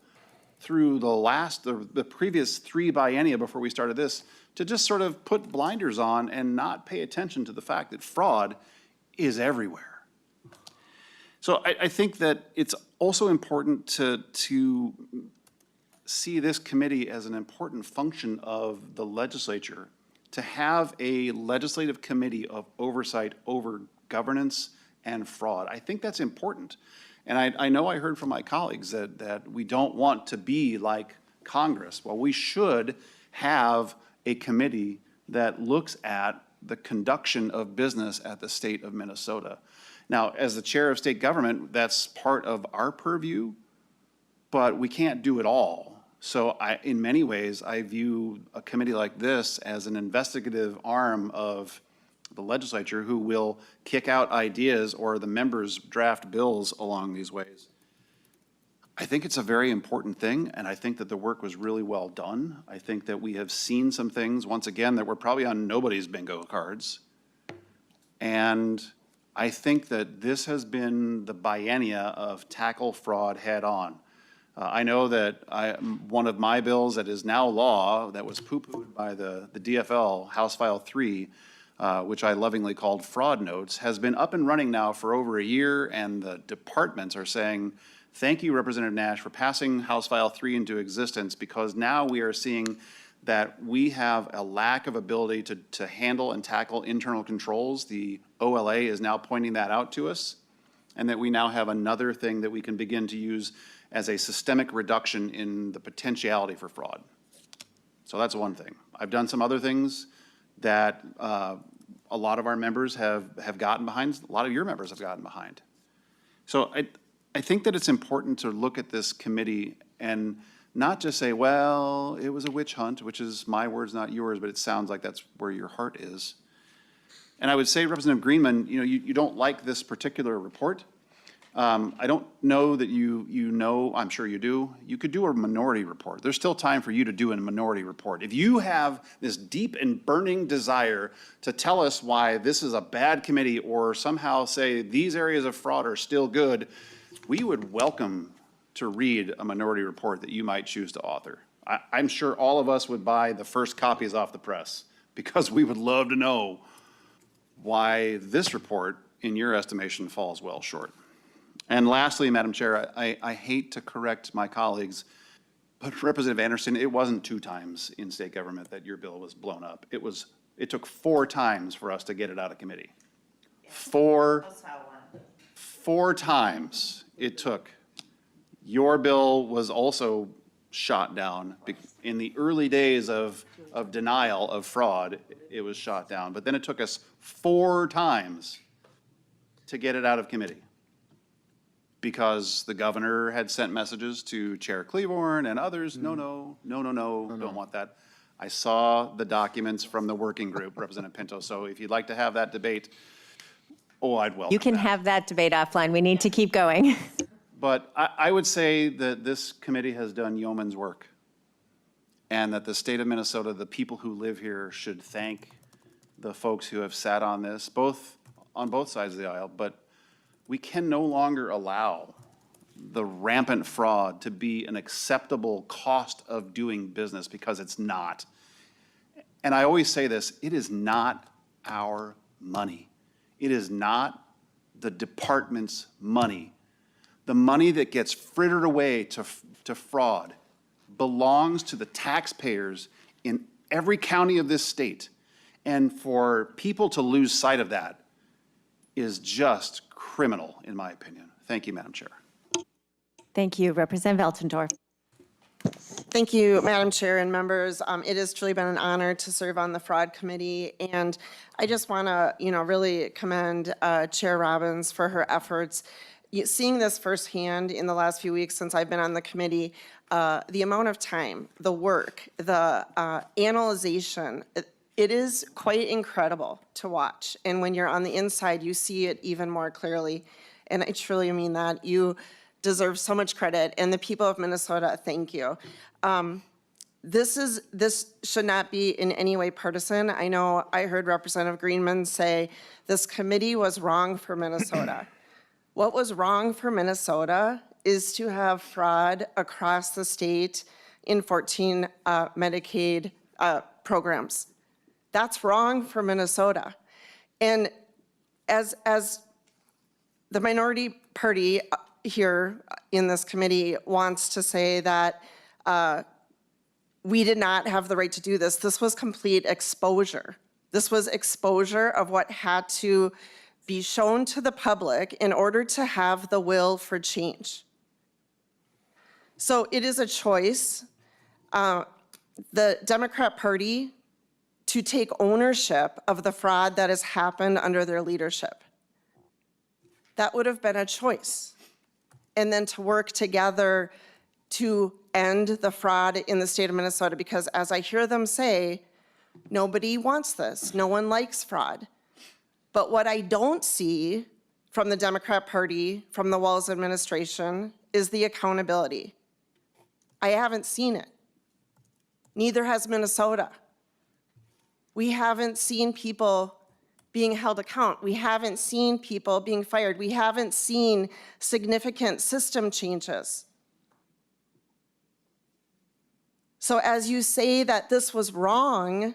Speaker 6: through the previous 3 biennia before we started this to just sort of put blinders on and not pay attention to the fact that fraud is everywhere. So I think that it's also important to see this committee as an important function of the legislature, to have a legislative committee of oversight over governance and fraud. I think that's important. And I know I heard from my colleagues that we don't want to be like Congress. Well, we should have a committee that looks at the conduction of business at the state of Minnesota. Now, as the chair of state government, that's part of our purview, but we can't do it all. So in many ways, I view a committee like this as an investigative arm of the legislature who will kick out ideas or the members draft bills along these ways. I think it's a very important thing, and I think that the work was really well done. I think that we have seen some things, once again, that were probably on nobody's bingo cards. And I think that this has been the biennia of tackle fraud head on. I know that one of my bills that is now law, that was poo-pooed by the DFL, House File 3, which I lovingly called fraud notes, has been up and running now for over a year, and the departments are saying, thank you, Representative Nash, for passing House File 3 into existence, because now we are seeing that we have a lack of ability to handle and tackle internal controls. The OLA is now pointing that out to us, and that we now have another thing that we can begin to use as a systemic reduction in the potentiality for fraud. So that's one thing. I've done some other things that a lot of our members have gotten behind, a lot of your members have gotten behind. So I think that it's important to look at this committee and not just say, well, it was a witch hunt, which is my words, not yours, but it sounds like that's where your heart is. And I would say, Representative Greenman, you don't like this particular report. I don't know that you know, I'm sure you do, you could do a minority report. There's still time for you to do a minority report. If you have this deep and burning desire to tell us why this is a bad committee or somehow say these areas of fraud are still good, we would welcome to read a minority report that you might choose to author. I'm sure all of us would buy the first copies off the press because we would love to know why this report, in your estimation, falls well short. And lastly, Madam Chair, I hate to correct my colleagues, but Representative Anderson, it wasn't 2 times in state government that your bill was blown up. It took 4 times for us to get it out of committee. 4 times it took. Your bill was also shot down. In the early days of denial of fraud, it was shot down. But then it took us 4 times to get it out of committee, because the governor had sent messages to Chair Cleavorn and others, no, don't want that. I saw the documents from the working group, Representative Pinto, so if you'd like to have that debate, I'd welcome
Speaker 1: You can
Speaker 6: that.
Speaker 1: have that debate offline. We need to keep going.
Speaker 6: But I would say that this committee has done yeoman's work, and that the state of Minnesota, the people who live here, should thank the folks who have sat on this, on both sides of the aisle, but we can no longer allow the rampant fraud to be an acceptable cost of doing business, because it's not. And I always say this, it is not our money. It is not the department's money. The money that gets frittered away to fraud belongs to the taxpayers in every county of this state. And for people to lose sight of that is just criminal, in my opinion. Thank you, Madam Chair.
Speaker 1: Thank you, Representative Eltendorf.
Speaker 7: Thank you, Madam Chair and members. It has truly been an honor to serve on the Fraud Committee, and I just want to, really commend Chair Robbins for her efforts. Seeing this firsthand in the last few weeks since I've been on the committee, the amount of time, the work, the analyzation, it is quite incredible to watch. And when you're on the inside, you see it even more clearly. And I truly mean that. You deserve so much credit, and the people of Minnesota, thank you. This should not be in any way partisan. I know I heard Representative Greenman say this committee was wrong for Minnesota. What was wrong for Minnesota is to have fraud across the state in 14 Medicaid programs. That's wrong for Minnesota. And as the minority party here in this committee wants to say that we did not have the right to do this. This was complete exposure. This was exposure of what had to be shown to the public in order to have the will for change. So it is a choice, the Democrat Party, to take ownership of the fraud that has happened under their leadership. That would have been a choice. And then to work together to end the fraud in the state of Minnesota, because as I hear them say, nobody wants this. No one likes fraud. But what I don't see from the Democrat Party, from the Walz administration, is the accountability. I haven't seen it. Neither has Minnesota. We haven't seen people being held account. We haven't seen people being fired. We haven't seen significant system changes. So as you say that this was wrong,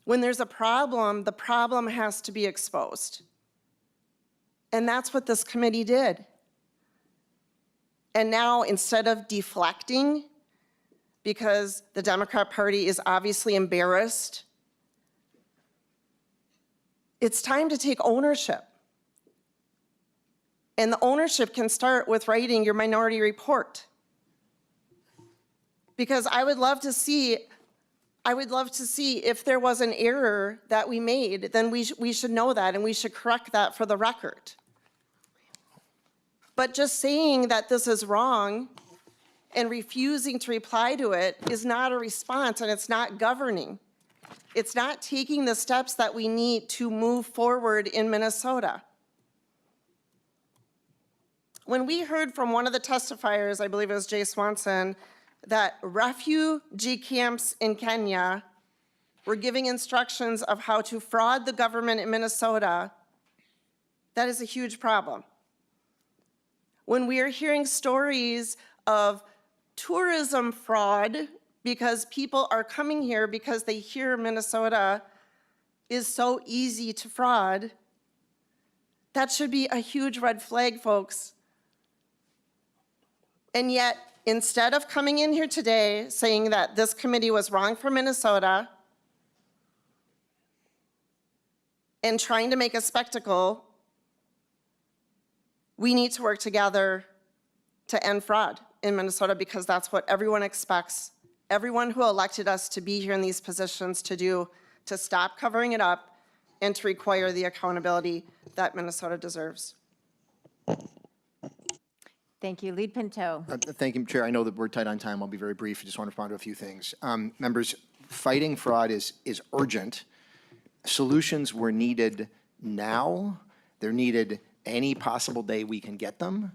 Speaker 7: when there's a problem, the problem has to be exposed. And that's what this committee did. And now, instead of deflecting, because the Democrat Party is obviously embarrassed, it's time to take ownership. And the ownership can start with writing your minority report. Because I would love to see if there was an error that we made, then we should know that and we should correct that for the record. But just saying that this is wrong and refusing to reply to it is not a response, and it's not governing. It's not taking the steps that we need to move forward in Minnesota. When we heard from one of the testifiers, I believe it was Jay Swanson, that refugee camps in Kenya were giving instructions of how to fraud the government in Minnesota, that is a huge problem. When we are hearing stories of tourism fraud because people are coming here because they hear Minnesota is so easy to fraud, that should be a huge red flag, folks. And yet, instead of coming in here today saying that this committee was wrong for Minnesota and trying to make a spectacle, we need to work together to end fraud in Minnesota, because that's what everyone expects, everyone who elected us to be here in these positions to do, to stop covering it up and to require the accountability that Minnesota deserves.
Speaker 1: Thank you. Lead Pinto.
Speaker 3: Thank you, Chair. I know that we're tight on time. I'll be very brief. I just want to respond to a few things. Members, fighting fraud is urgent. Solutions were needed now. They're needed any possible day we can get them.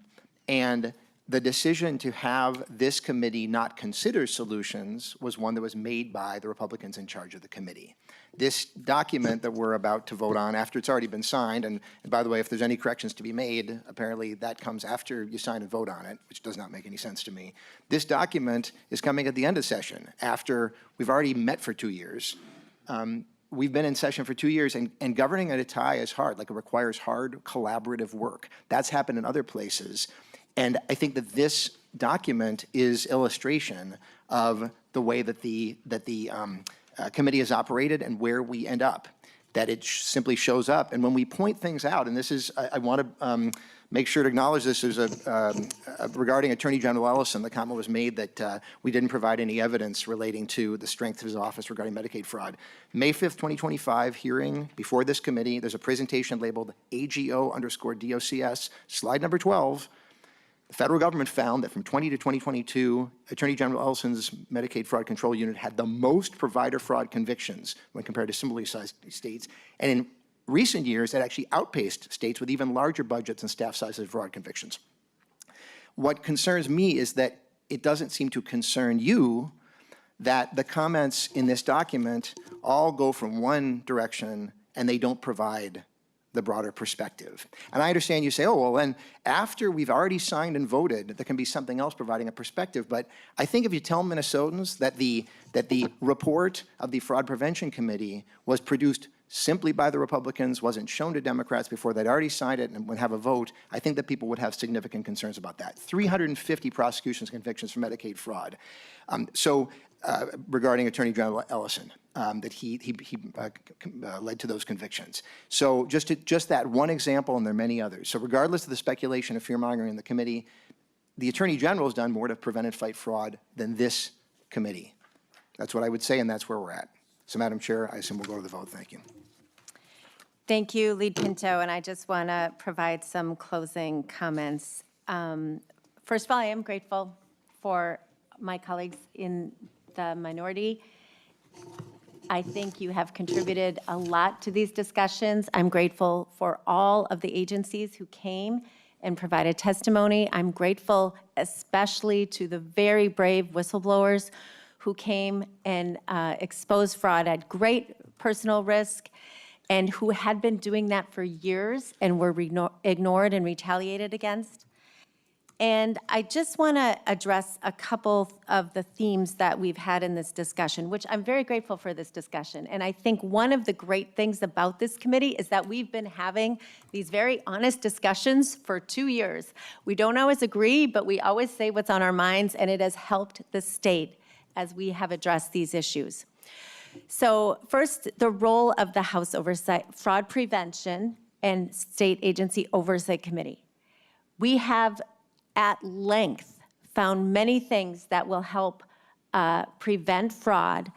Speaker 3: And the decision to have this committee not consider solutions was one that was made by the Republicans in charge of the committee. This document that we're about to vote on after it's already been signed, and by the way, if there's any corrections to be made, apparently that comes after you sign and vote on it, which does not make any sense to me. This document is coming at the end of session after we've already met for 2 years. We've been in session for 2 years, and governing at a tie is hard. Like, it requires hard collaborative work. That's happened in other places. And I think that this document is illustration of the way that the committee has operated and where we end up, that it simply shows up. And when we point things out, and this is, I want to make sure to acknowledge this. There's regarding Attorney General Ellison, the comment was made that we didn't provide any evidence relating to the strength of his office regarding Medicaid fraud. May 5th, 2025, hearing before this committee, there's a presentation labeled AGO_DOCS, slide number 12. The federal government found that from 20 to 2022, Attorney General Ellison's Medicaid Fraud Control Unit had the most provider fraud convictions when compared to similarly sized states. And in recent years, it actually outpaced states with even larger budgets and staff sizes of fraud convictions. What concerns me is that it doesn't seem to concern you that the comments in this document all go from one direction and they don't provide the broader perspective. And I understand you say, oh, well, then after we've already signed and voted, there can be something else providing a perspective. But I think if you tell Minnesotans that the report of the Fraud Prevention Committee was produced simply by the Republicans, wasn't shown to Democrats before they'd already signed it and would have a vote, I think that people would have significant concerns about that. 350 prosecutions, convictions for Medicaid fraud. Regarding Attorney General Ellison, that he led to those convictions. So just that one example, and there are many others. So regardless of the speculation of fear-mongering in the committee, the Attorney General has done more to prevent and fight fraud than this committee. That's what I would say, and that's where we're at. So, Madam Chair, I assume we'll go to the vote. Thank you.
Speaker 1: Thank you, Lead Pinto, and I just want to provide some closing comments. First of all, I am grateful for my colleagues in the minority. I think you have contributed a lot to these discussions. I'm grateful for all of the agencies who came and provided testimony. I'm grateful especially to the very brave whistleblowers who came and exposed fraud at great personal risk and who had been doing that for years and were ignored and retaliated against. And I just want to address a couple of the themes that we've had in this discussion, which I'm very grateful for this discussion. And I think one of the great things about this committee is that we've been having these very honest discussions for 2 years. We don't always agree, but we always say what's on our minds, and it has helped the state as we have addressed these issues. So first, the role of the House Oversight, Fraud Prevention and State Agency Oversight Committee. We have at length found many things that will help prevent fraud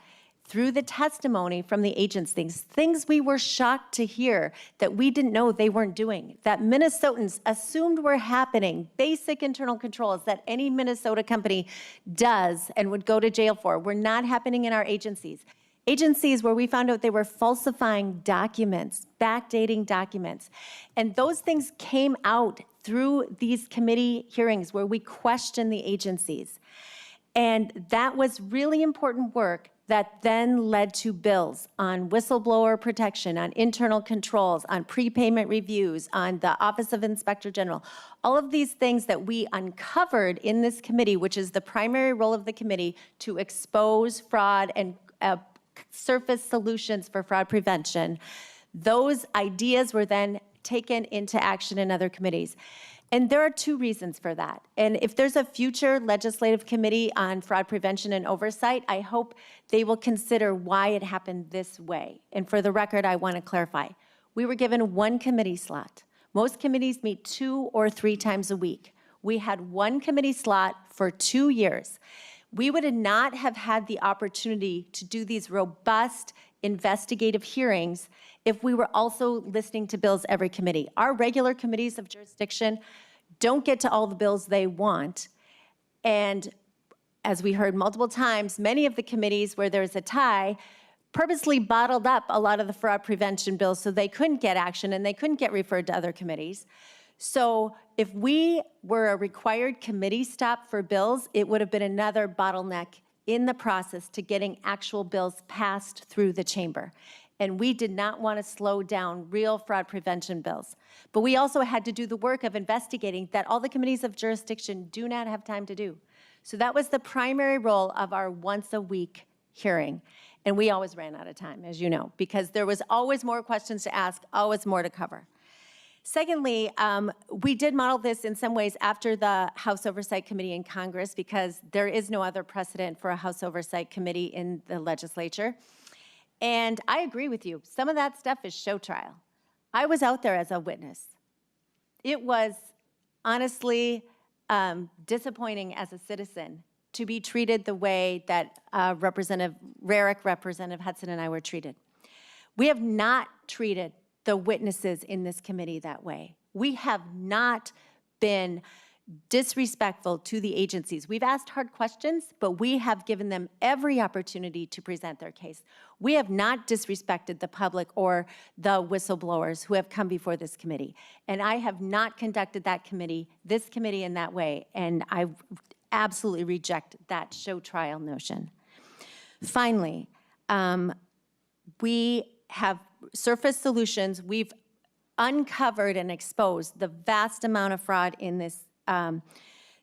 Speaker 1: through the testimony from the agencies, things we were shocked to hear that we didn't know they weren't doing, that Minnesotans assumed were happening, basic internal controls that any Minnesota company does and would go to jail for, were not happening in our agencies. Agencies where we found out they were falsifying documents, backdating documents. And those things came out through these committee hearings where we questioned the agencies. And that was really important work that then led to bills on whistleblower protection, on internal controls, on prepayment reviews, on the Office of Inspector General. All of these things that we uncovered in this committee, which is the primary role of the committee to expose fraud and surface solutions for fraud prevention, those ideas were then taken into action in other committees. And there are 2 reasons for that. And if there's a future legislative committee on fraud prevention and oversight, I hope they will consider why it happened this way. And for the record, I want to clarify. We were given 1 committee slot. Most committees meet 2 or 3 times a week. We had 1 committee slot for 2 years. We would not have had the opportunity to do these robust investigative hearings if we were also listening to bills every committee. Our regular committees of jurisdiction don't get to all the bills they want. And as we heard multiple times, many of the committees where there's a tie purposely bottled up a lot of the fraud prevention bills so they couldn't get action and they couldn't get referred to other committees. So if we were a required committee stop for bills, it would have been another bottleneck in the process to getting actual bills passed through the chamber. And we did not want to slow down real fraud prevention bills. But we also had to do the work of investigating that all the committees of jurisdiction do not have time to do. So that was the primary role of our once-a-week hearing. And we always ran out of time, as you know, because there was always more questions to ask, always more to cover. Secondly, we did model this in some ways after the House Oversight Committee in Congress because there is no other precedent for a House Oversight Committee in the legislature. And I agree with you. Some of that stuff is show trial. I was out there as a witness. It was honestly disappointing as a citizen to be treated the way that Representative Rarick, Representative Hudson, and I were treated. We have not treated the witnesses in this committee that way. We have not been disrespectful to the agencies. We've asked hard questions, but we have given them every opportunity to present their case. We have not disrespected the public or the whistleblowers who have come before this committee. And I have not conducted this committee in that way, and I absolutely reject that show trial notion. Finally, we have surfaced solutions. We've uncovered and exposed the vast amount of fraud in this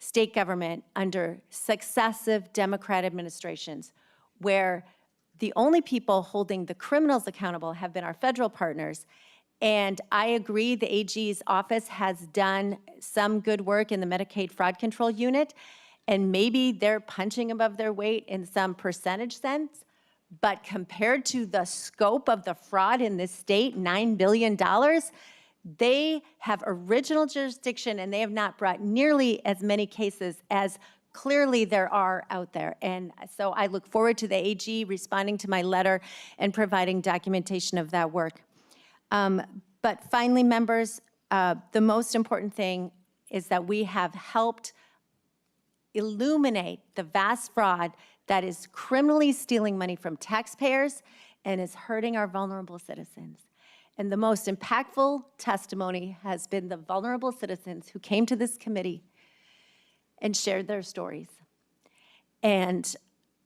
Speaker 1: state government under successive Democrat administrations, where the only people holding the criminals accountable have been our federal partners. And I agree the AG's office has done some good work in the Medicaid fraud control unit, and maybe they're punching above their weight in some percentage sense. But compared to the scope of the fraud in this state, $9 billion, they have original jurisdiction, and they have not brought nearly as many cases as clearly there are out there. And so I look forward to the AG responding to my letter and providing documentation of that work. But finally, members, the most important thing is that we have helped illuminate the vast fraud that is criminally stealing money from taxpayers and is hurting our vulnerable citizens. And the most impactful testimony has been the vulnerable citizens who came to this committee and shared their stories. And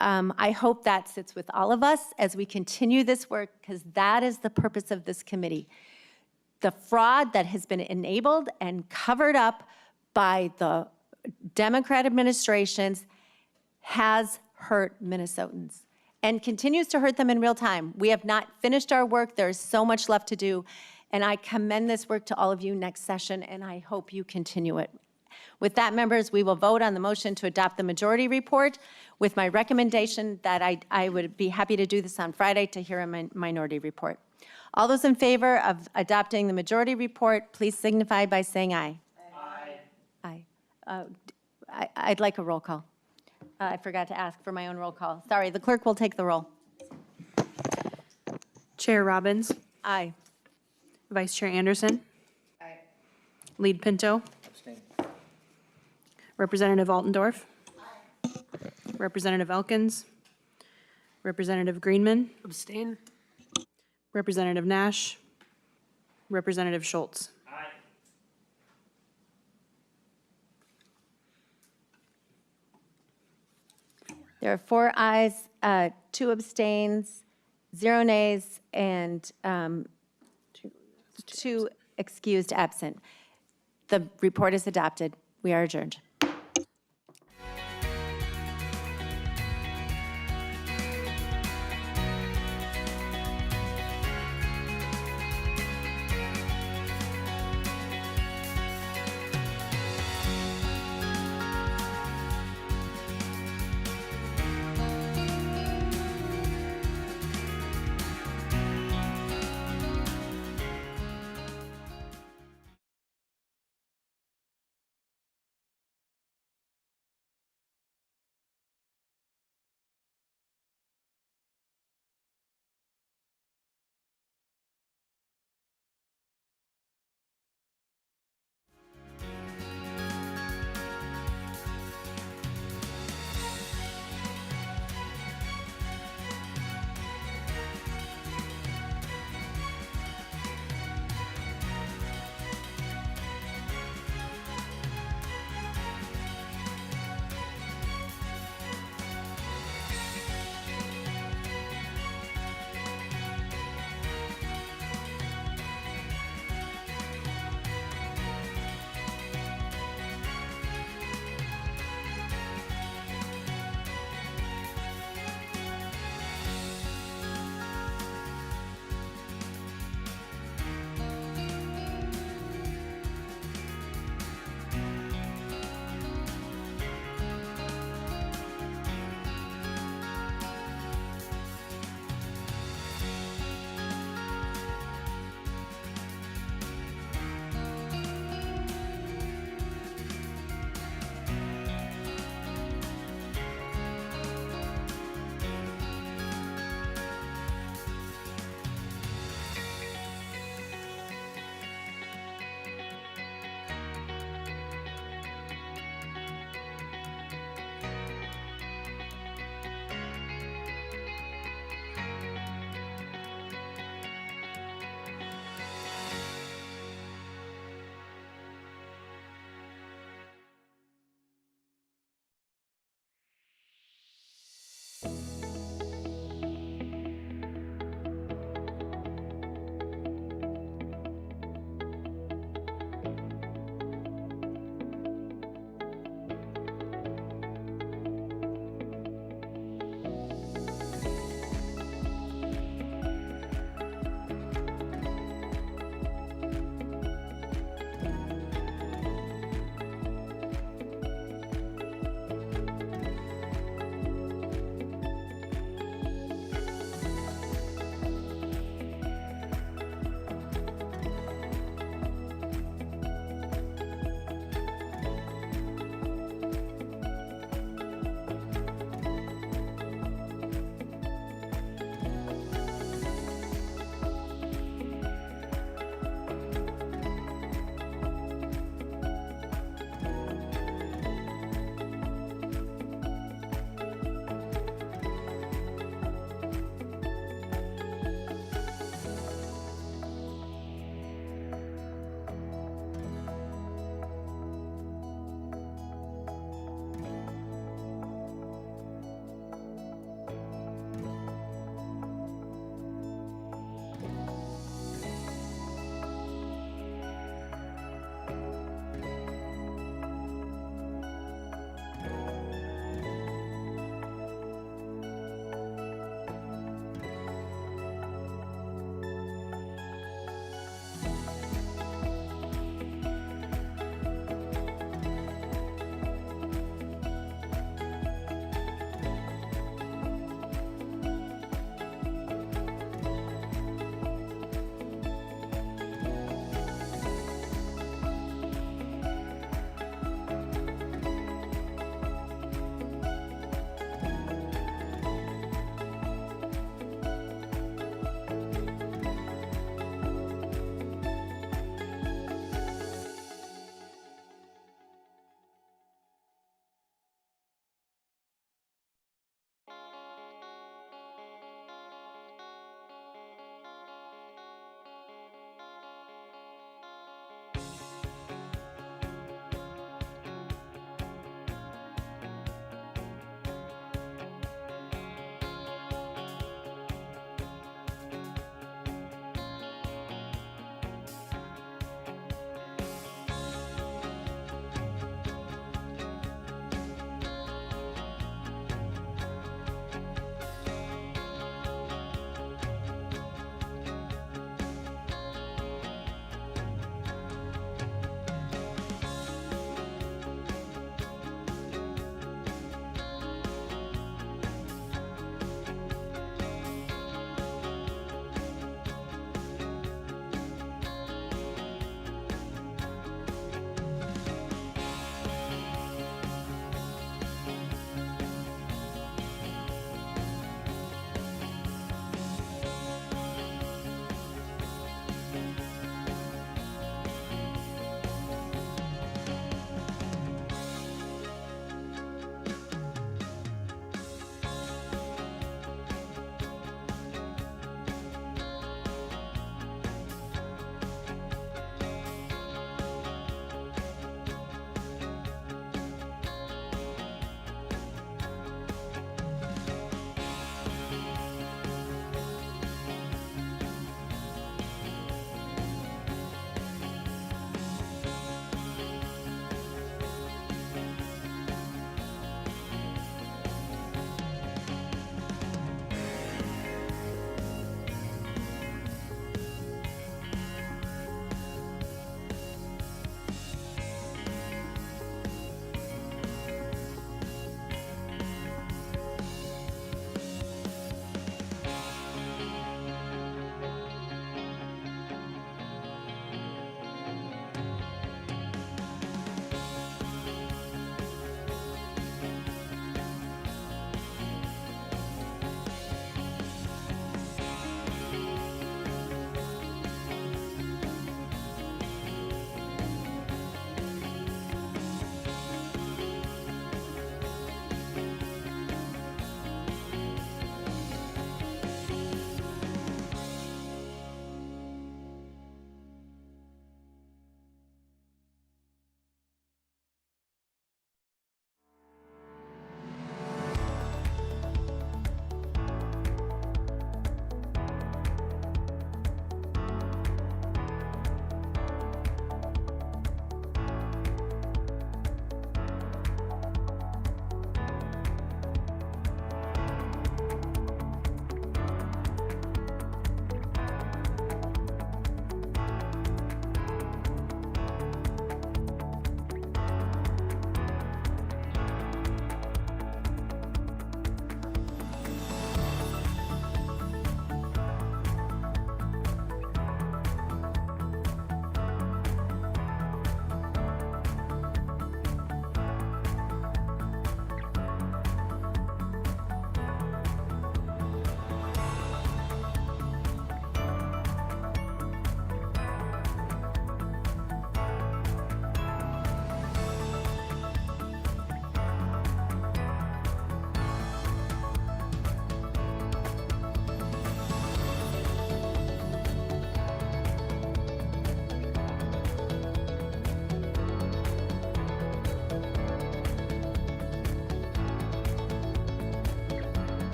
Speaker 1: I hope that sits with all of us as we continue this work, because that is the purpose of this committee. The fraud that has been enabled and covered up by the Democrat administrations has hurt Minnesotans and continues to hurt them in real time. We have not finished our work. There's so much left to do. And I commend this work to all of you next session, and I hope you continue it. With that, members, we will vote on the motion to adopt the majority report with my recommendation that I would be happy to do this on Friday to hear a minority report. All those in favor of adopting the majority report, please signify by saying aye. Aye. Aye. I'd like a roll call. I forgot to ask for my own roll call. Sorry, the clerk will take the roll.
Speaker 8: Chair Robbins,
Speaker 1: Aye.
Speaker 8: Vice Chair Anderson. Aye. Lead Pinto.
Speaker 3: Abstain.
Speaker 8: Representative Altendorf. Aye. Representative Elkins. Representative Greenman.
Speaker 4: Abstain?
Speaker 8: Representative Nash. Representative Schultz.
Speaker 1: There are 4 ayes, 2 abstains, 0 nays, and 2 excused absent. The report is adopted. We are adjourned.